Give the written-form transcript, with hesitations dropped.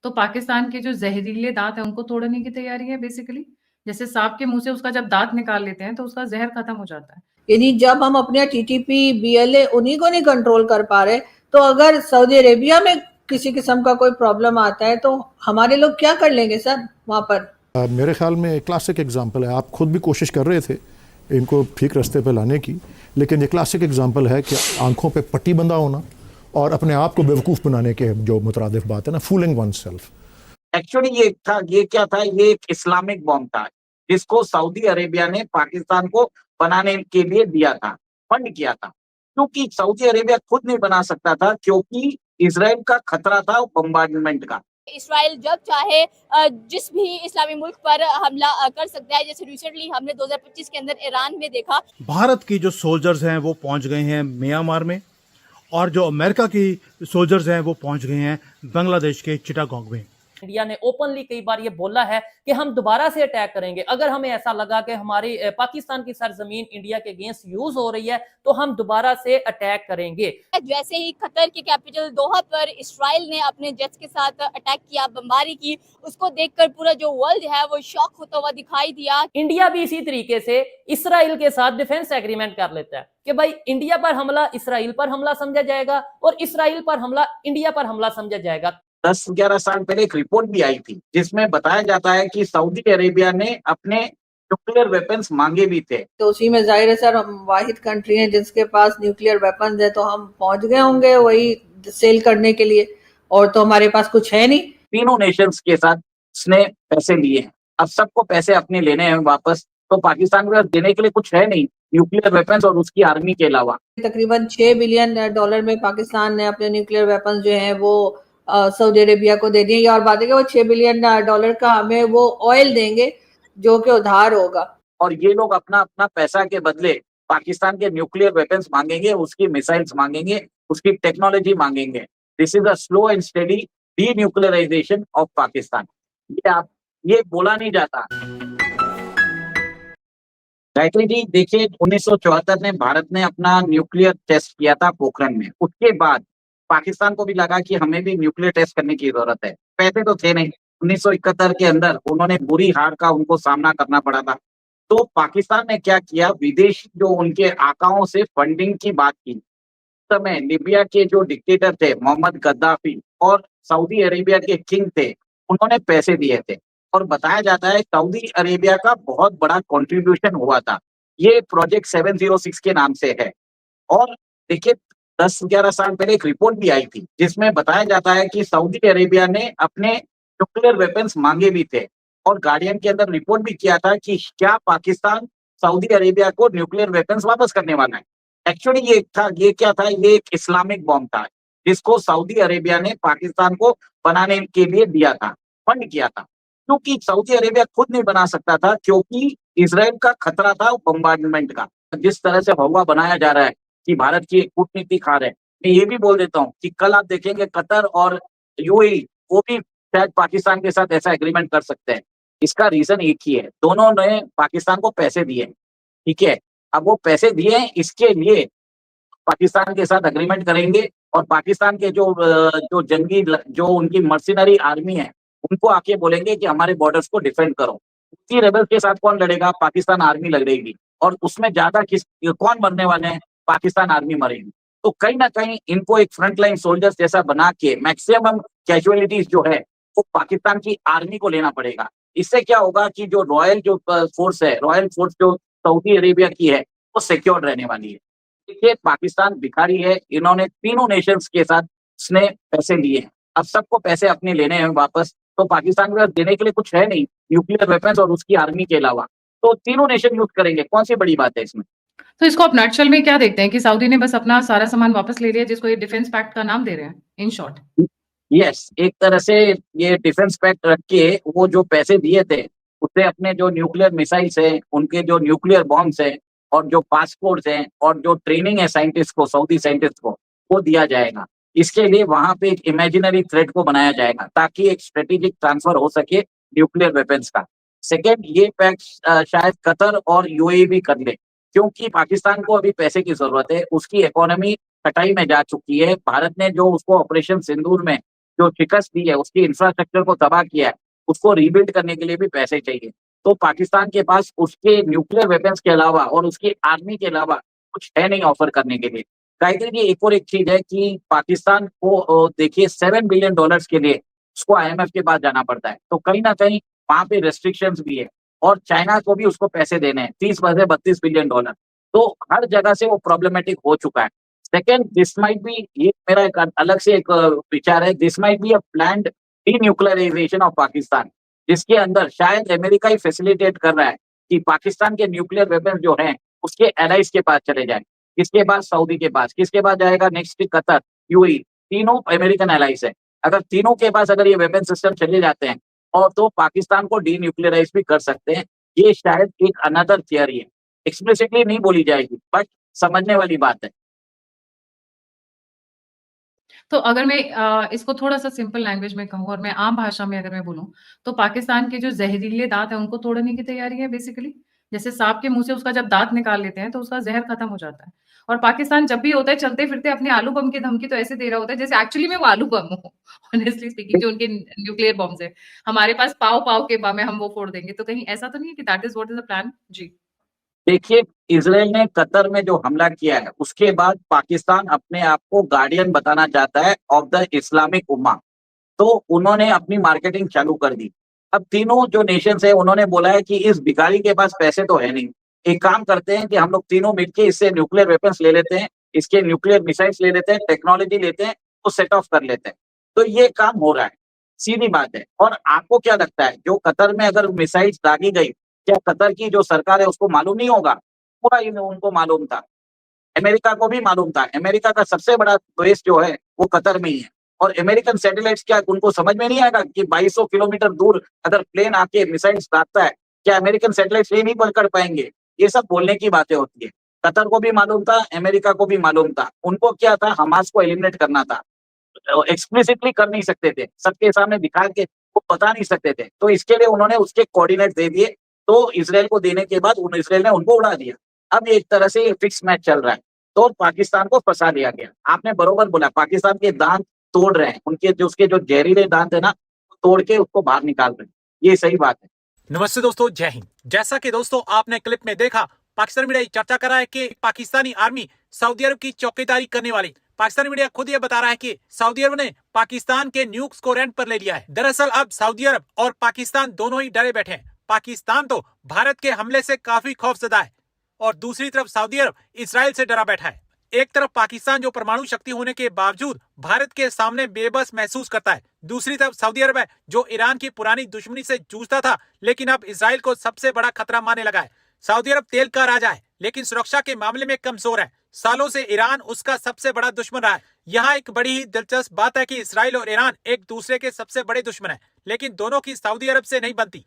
तो पाकिस्तान के जो जहरीले दांत हैं उनको तोड़ने की तैयारी है बेसिकली। जैसे सांप के मुंह से उसका जब दांत निकाल लेते हैं तो उसका जहर खत्म हो जाता है। यानी जब हम अपने टीटीपी बीएलए उन्हीं को नहीं कंट्रोल कर पा रहे, तो अगर सऊदी अरेबिया में किसी किस्म का कोई प्रॉब्लम आता है तो हमारे लोग क्या कर लेंगे सर वहां पर? मेरे ख्याल में क्लासिक एग्जांपल है, आप खुद भी कोशिश कर रहे थे इनको ठीक रास्ते पे लाने की, लेकिन ये क्लासिक एग्जांपल है कि आंखों पे पट्टी बंधा होना और अपने आप को बेवकूफ़ बनाने के जो मुतरादिफ बात है ना, फूलिंग वन सेल्फ। एक्चुअली ये क्या था, ये एक इस्लामिक बॉम्ब था जिसको सऊदी अरेबिया ने पाकिस्तान को बनाने के लिए दिया था, फंड किया था, क्योंकि सऊदी अरेबिया खुद नहीं बना सकता था क्योंकि इजराइल का खतरा था बम्बार्डमेंट का। इसराइल जब चाहे जिस भी इस्लामी मुल्क पर हमला कर सकता है, जैसे रिसेंटली हमने 2025 के अंदर ईरान में देखा। भारत की जो सोल्जर्स हैं वो पहुंच गए हैं म्यांमार में, और जो अमेरिका की सोल्जर्स हैं वो पहुंच गए हैं बांग्लादेश के चिटागोंग में। इंडिया ने ओपनली कई बार ये बोला है कि हम दोबारा से अटैक करेंगे, अगर हमें ऐसा लगा कि हमारी पाकिस्तान की सरजमीन इंडिया के अगेंस्ट यूज हो रही है तो हम दोबारा से अटैक करेंगे। जैसे ही कतर के कैपिटल दोहा पर इसराइल ने अपने जेट्स के साथ अटैक किया, बमबारी की, उसको देखकर पूरा जो वर्ल्ड है वो शॉक होता हुआ दिखाई दिया। इंडिया भी इसी तरीके से इसराइल के साथ डिफेंस एग्रीमेंट कर लेता है कि भाई इंडिया पर हमला इसराइल पर हमला समझा जाएगा और इसराइल पर हमला इंडिया पर हमला समझा जाएगा। 10-11 साल पहले एक रिपोर्ट भी आई थी जिसमें बताया जाता है कि सऊदी अरेबिया ने अपने न्यूक्लियर वेपन्स मांगे भी थे। तो उसी में जाहिर है सर, हम वाहिद कंट्री हैं जिसके पास न्यूक्लियर वेपन्स है, तो हम पहुंच गए होंगे वही सेल करने के लिए, और तो हमारे पास कुछ है नहीं। तीनों नेशंस के साथ उसने पैसे लिए हैं, अब सबको पैसे अपने लेने हैं वापस, तो पाकिस्तान को देने के लिए कुछ है नहीं न्यूक्लियर वेपन्स और उसकी आर्मी के अलावा। तकरीबन $6 बिलियन में पाकिस्तान ने अपने न्यूक्लियर वेपन्स जो है वो सऊदी अरेबिया को दे दिए, और बात है कि वो $6 बिलियन का हमें वो ऑयल देंगे जो कि उधार होगा, और ये लोग अपना अपना पैसा के बदले पाकिस्तान के न्यूक्लियर वेपन्स मांगेंगे, उसकी मिसाइल्स मांगेंगे, उसकी टेक्नोलॉजी मांगेंगे। This is a slow and steady denuclearisation of Pakistan. ये बोला नहीं जाता। गायत्री जी देखिए, 1974 में भारत ने अपना न्यूक्लियर टेस्ट किया था पोखरण में। उसके बाद पाकिस्तान को भी लगा कि हमें भी न्यूक्लियर टेस्ट करने की जरूरत है। पैसे तो थे नहीं, 1971 के अंदर उन्होंने बुरी हार का उनको सामना करना पड़ा था। तो पाकिस्तान ने क्या किया, विदेशी जो उनके आकाओं से फंडिंग की बात की। समय लीबिया के जो डिक्टेटर थे मोहम्मद गद्दाफी और सऊदी अरेबिया के किंग थे, उन्होंने पैसे दिए थे, और बताया जाता है सऊदी अरेबिया का बहुत बड़ा कंट्रीब्यूशन हुआ था। ये प्रोजेक्ट 706 के नाम से है। और देखिए 10-11 साल पहले एक रिपोर्ट भी आई थी जिसमें बताया जाता है कि सऊदी अरेबिया ने अपने न्यूक्लियर वेपन्स मांगे भी थे, और गार्डियन के अंदर रिपोर्ट भी किया था कि क्या पाकिस्तान सऊदी अरेबिया को न्यूक्लियर वेपन्स वापस करने वाला है। एक्चुअली ये क्या था, ये एक इस्लामिक बॉम्ब था जिसको सऊदी अरेबिया ने पाकिस्तान को बनाने के लिए दिया था, फंड किया था, क्योंकि सऊदी अरेबिया खुद नहीं बना सकता था क्योंकि इजराइल का खतरा था बम्बार्डमेंट का। जिस तरह से हवा बनाया जा रहा है कि भारत की कूटनीति खा रहे हैं, मैं ये भी बोल देता हूँ कि कल आप देखेंगे कतर और यूएई वो भी शायद पाकिस्तान के साथ ऐसा एग्रीमेंट कर सकते हैं। इसका रीजन एक ही है, दोनों ने पाकिस्तान को पैसे दिए, ठीक है। अब वो पैसे दिए हैं, इसके लिए पाकिस्तान के साथ एग्रीमेंट करेंगे, और पाकिस्तान के जो जंगी जो उनकी मर्सिनरी आर्मी है उनको आके बोलेंगे कि हमारे बॉर्डर्स को डिफेंड करो। उसी रेबल के साथ कौन लड़ेगा? पाकिस्तान आर्मी लड़ेगी, और उसमें ज्यादा कौन मरने वाले हैं? पाकिस्तान आर्मी मरेगी। तो कहीं ना कहीं इनको एक फ्रंट लाइन सोल्जर्स जैसा बना के मैक्सिमम कैजुअलिटीज जो है वो पाकिस्तान की आर्मी को लेना पड़ेगा। इससे क्या होगा कि जो रॉयल फोर्स है, रॉयल फोर्स जो सऊदी अरेबिया की है, वो सिक्योर रहने वाली है। देखिए पाकिस्तान भिखारी है, इन्होंने तीनों नेशंस के साथ उसने पैसे लिए हैं, अब सबको पैसे अपने लेने हैं वापस, तो पाकिस्तान को देने के लिए कुछ है नहीं न्यूक्लियर वेपन्स और उसकी आर्मी के अलावा, तो तीनों नेशन यूज करेंगे। कौन सी बड़ी बात है इसमें? तो इसको आप नटशेल में क्या देखते हैं कि सऊदी ने बस अपना सारा सामान वापस ले लिया जिसको ये डिफेंस पैक्ट का नाम दे रहे हैं, इन शॉर्ट? यस, एक तरह से ये डिफेंस पैक्ट रख के वो जो पैसे दिए थे उससे अपने जो न्यूक्लियर मिसाइल्स हैं, उनके जो न्यूक्लियर बॉम्ब्स हैं, और जो पासपोर्ट्स हैं, और जो ट्रेनिंग है साइंटिस्ट को, सऊदी साइंटिस्ट को, वो दिया जाएगा। इसके लिए वहां पे एक इमेजिनरी थ्रेट को बनाया जाएगा ताकि एक स्ट्रेटेजिक ट्रांसफर हो सके न्यूक्लियर वेपन्स का। सेकेंड, ये पैक्ट शायद कतर और यूएई भी कर ले, क्योंकि पाकिस्तान को अभी पैसे की जरूरत है, उसकी इकोनॉमी कटाई में जा चुकी है। भारत ने जो उसको ऑपरेशन सिंदूर में जो शिकस्त दी है, उसकी इंफ्रास्ट्रक्चर को तबाह किया है, उसको रीबिल्ड करने के लिए भी पैसे चाहिए। तो पाकिस्तान के पास उसके न्यूक्लियर वेपन्स के अलावा और उसकी आर्मी के अलावा कुछ है नहीं ऑफर करने के लिए। गायत्री जी, एक और एक चीज है कि पाकिस्तान को देखिए $7 बिलियन के लिए उसको IMF के पास जाना पड़ता है। तो कहीं ना कहीं वहां पे रेस्ट्रिक्शंस भी है और चाइना को भी उसको पैसे देने हैं, 30 में से $32 बिलियन। तो हर जगह से वो प्रॉब्लमेटिक हो चुका है। सेकेंड, दिस माइट बी, ये मेरा एक अलग से एक विचार है, this might be a planned denuclearisation of Pakistan, जिसके अंदर शायद अमेरिका ही फैसिलिटेट कर रहा है कि पाकिस्तान के न्यूक्लियर वेपन जो हैं उसके एलाइज के पास चले जाए। किसके पास? सऊदी के पास। किसके पास जाएगा? नेक्स्ट कतर, यूएई, तीनों अमेरिकन एलाइज है। अगर तीनों के पास अगर ये वेपन सिस्टम चले जाते हैं और तो पाकिस्तान को डीन्यूक्लियराइज भी कर सकते हैं। ये शायद एक अनदर थियरी है, एक्सप्लिसिटली नहीं बोली जाएगी बट समझने वाली बात है। तो अगर मैं इसको थोड़ा-सा सिंपल लैंग्वेज में कहूँ और मैं आम भाषा में अगर मैं बोलूँ, तो पाकिस्तान के जो ज़हरीले दाँत हैं, उनको तोड़ने की तैयारी है बेसिकली। जैसे सांप के मुँह से उसका जब दाँत निकाल लेते हैं, तो उसका ज़हर खत्म हो जाता है। और पाकिस्तान जब भी होता है, चलते-फिरते अपने आलू बम की धमकी तो ऐसे दे रहा होता है, जैसे एक्चुअली में वो आलू बम हो, ऑनेस्टली स्पीकिंग, जो उनके न्यूक्लियर बॉम्ब्स हैं। हमारे पास पाव-पाव के बम है, हम वो फोड़ देंगे। तो कहीं ऐसा तो नहीं है कि that is what is the plan? जी। देखिए, इज़राइल ने कतर में जो हमला किया है, उसके बाद पाकिस्तान अपने आप को गार्डियन बताना चाहता है ऑफ द इस्लामिक उम्मा। तो उन्होंने अपनी मार्केटिंग चालू कर दी। अब तीनों जो नेशंस है, उन्होंने बोला है कि इस भिखारी के पास पैसे तो है नहीं, एक काम करते हैं कि हम लोग तीनों मिलके इससे न्यूक्लियर वेपन्स ले लेते हैं, इसके न्यूक्लियर मिसाइल्स ले लेते हैं, टेक्नोलॉजी लेते हैं, तो सेट ऑफ कर लेते हैं। तो ये काम हो रहा है, सीधी बात है। और आपको क्या लगता है, जो कतर में अगर मिसाइल्स दागी गई, क्या कतर की जो सरकार है उसको मालूम नहीं होगा? पूरा उनको मालूम था, अमेरिका को भी मालूम था। अमेरिका का सबसे बड़ा बेस जो है वो कतर में ही है। और अमेरिकन सैटेलाइट्स, क्या उनको समझ में नहीं आएगा कि 2200 किलोमीटर दूर अगर प्लेन आके मिसाइल्स दागता है, क्या अमेरिकन सैटेलाइट्स ये नहीं पकड़ पाएंगे? ये सब बोलने की बातें होती है। कतर को भी मालूम था, अमेरिका को भी मालूम था। उनको क्या था, हमास को एलिमिनेट करना था। एक्सप्लिसिटली कर नहीं सकते थे, सबके सामने दिखा के वो बता नहीं सकते थे। तो इसके लिए उन्होंने उसके कोऑर्डिनेट दे दिए। तो इसराइल को देने के बाद इसराइल ने उनको उड़ा दिया। अब एक तरह से ये फिक्स मैच चल रहा है, तो पाकिस्तान को फंसा दिया गया। आपने बरोबर बोला, पाकिस्तान के दांत तोड़ रहे हैं, उनके जो उसके जो जहरीले दांत है ना, तोड़ के उसको बाहर निकाल रहे हैं। ये सही बात है। नमस्ते दोस्तों, जय हिंद। जैसा कि दोस्तों आपने क्लिप में देखा, पाकिस्तानी मीडिया चर्चा कर रहा है कि पाकिस्तानी आर्मी सऊदी अरब की चौकीदारी करने वाली। पाकिस्तानी मीडिया खुद ये बता रहा है कि सऊदी अरब ने पाकिस्तान के न्यूक्स को रेंट पर ले लिया है। दरअसल अब सऊदी अरब और पाकिस्तान दोनों ही डरे बैठे हैं। पाकिस्तान तो भारत के हमले से काफी खौफजदा है और दूसरी तरफ सऊदी अरब इसराइल से डरा बैठा है। एक तरफ पाकिस्तान जो परमाणु शक्ति होने के बावजूद भारत के सामने बेबस महसूस करता है, दूसरी तरफ सऊदी अरब है जो ईरान की पुरानी दुश्मनी से जूझता था लेकिन अब इसराइल को सबसे बड़ा खतरा मानने लगा है। सऊदी अरब तेल का राजा है लेकिन सुरक्षा के मामले में कमजोर है। सालों से ईरान उसका सबसे बड़ा दुश्मन रहा है। यहाँ एक बड़ी ही दिलचस्प बात है कि इसराइल और ईरान एक दूसरे के सबसे बड़े दुश्मन है, लेकिन दोनों की सऊदी अरब से नहीं बनती।